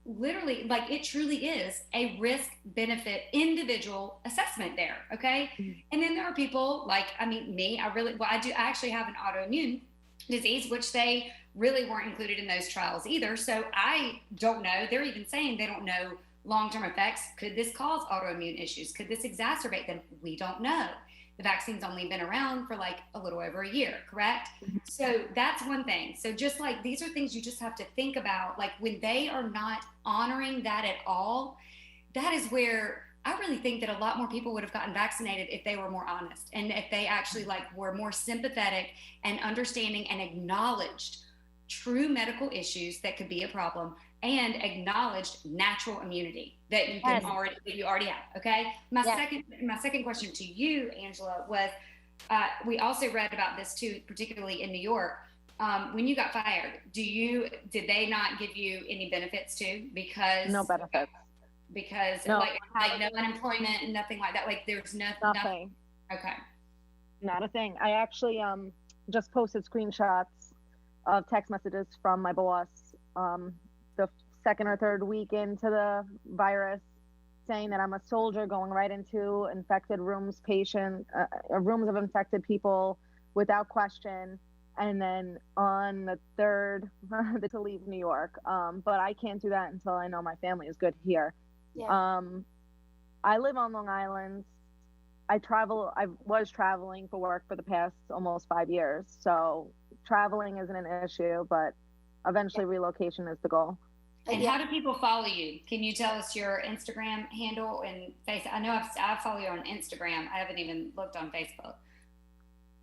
literally, like, it truly is a risk benefit individual assessment there. Okay. And then there are people like, I mean, me, I actually have an autoimmune disease, which they really weren't included in those trials either. So I don't know. They're even saying they don't know long-term effects. Could this cause autoimmune issues? Could this exacerbate them? We don't know. The vaccine's only been around for like a little over a year, correct? So that's one thing. So just like, these are things you just have to think about. Like, when they are not honoring that at all, that is where I really think that a lot more people would have gotten vaccinated if they were more honest, and if they actually like were more sympathetic and understanding and acknowledged true medical issues that could be a problem, and acknowledged natural immunity that you already have. Okay. My second question to you, Angela, was we also read about this too, particularly in New York. When you got fired, did they not give you any benefits too? Because no benefits. Because no, like no unemployment and nothing like that. Like, there's nothing. Okay. Not a thing. I actually just posted screenshots of text messages from my boss the second or third week into the virus, saying that I'm a soldier going right into infected rooms, rooms of infected people without question. And then on the third, to leave New York. But I can't do that until I know my family is good here. Yeah. I live on Long Island. I was traveling for work for the past almost 5 years. So traveling isn't an issue, but eventually relocation is the goal. And how do people follow you? Can you tell us your Instagram handle and face? I know I follow you on Instagram. I haven't even looked on Facebook.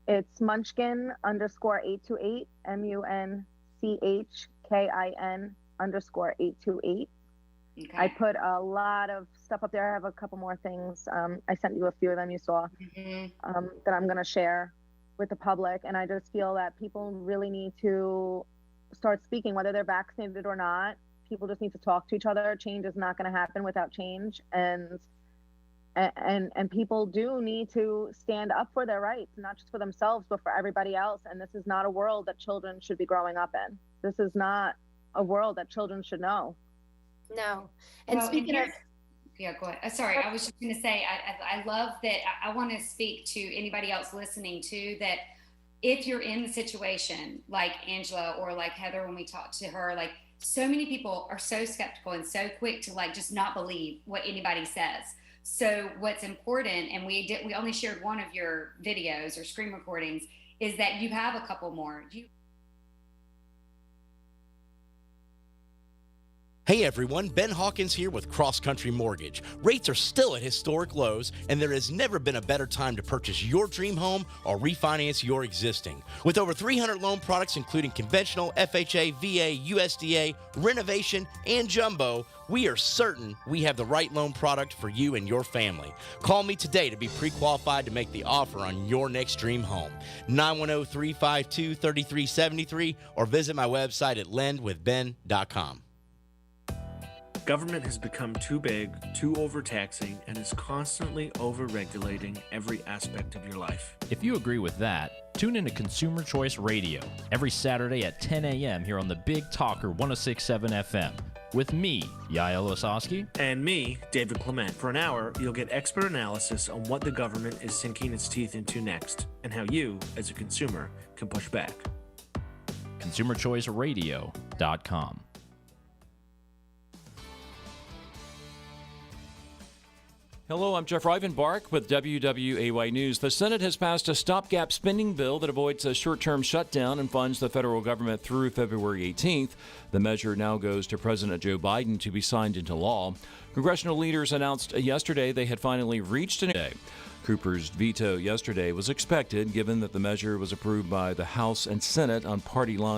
It's Munchkin_828, MUNCHKIN_828. Okay. I put a lot of stuff up there. I have a couple more things. I sent you a few of them you saw that I'm going to share with the public. And I just feel that people really need to start speaking, whether they're vaccinated or not. People just need to talk to each other. Change is not going to happen without change. And people do need to stand up for their rights, not just for themselves, but for everybody else. And this is not a world that children should be growing up in. This is not a world that children should know. No. And speaking of... Yeah, go ahead. Sorry, I was just going to say, I love that. I want to speak to anybody else listening too, that if you're in the situation like Angela or like Heather, when we talked to her, like, so many people are so skeptical and so quick to like just not believe what anybody says. So what's important, and we only shared one of your videos or screen recordings, is that you have a couple more. Hey everyone, Ben Hawkins here with Cross Country Mortgage. Rates are still at historic lows, and there has never been a better time to purchase your dream home or refinance your existing. With over 300 loan products including conventional, FHA, VA, USDA, renovation, and jumbo, we are certain we have the right loan product for you and your family. Call me today to be pre-qualified to make the offer on your next dream home. 910-352-3373 or visit my website at lendwithben.com. Government has become too big, too overtaxing, and is constantly over-regulating every aspect of your life. If you agree with that, tune into Consumer Choice Radio every Saturday at 10 a.m. here on the Big Talker 106.7 FM with me, Yael Osowski. And me, David Clement. For an hour, you'll get expert analysis on what the government is sinking its teeth into next and how you, as a consumer, can push back. ConsumerChoiceRadio.com. Hello, I'm Jeff Rivenbark with WWAY News. The Senate has passed a stopgap spending bill that avoids a short-term shutdown and funds the federal government through February 18th. The measure now goes to President Joe Biden to be signed into law. Congressional leaders announced yesterday they had finally reached an agreement. Cooper's veto yesterday was expected, given that the measure was approved by the House and Senate on party lines.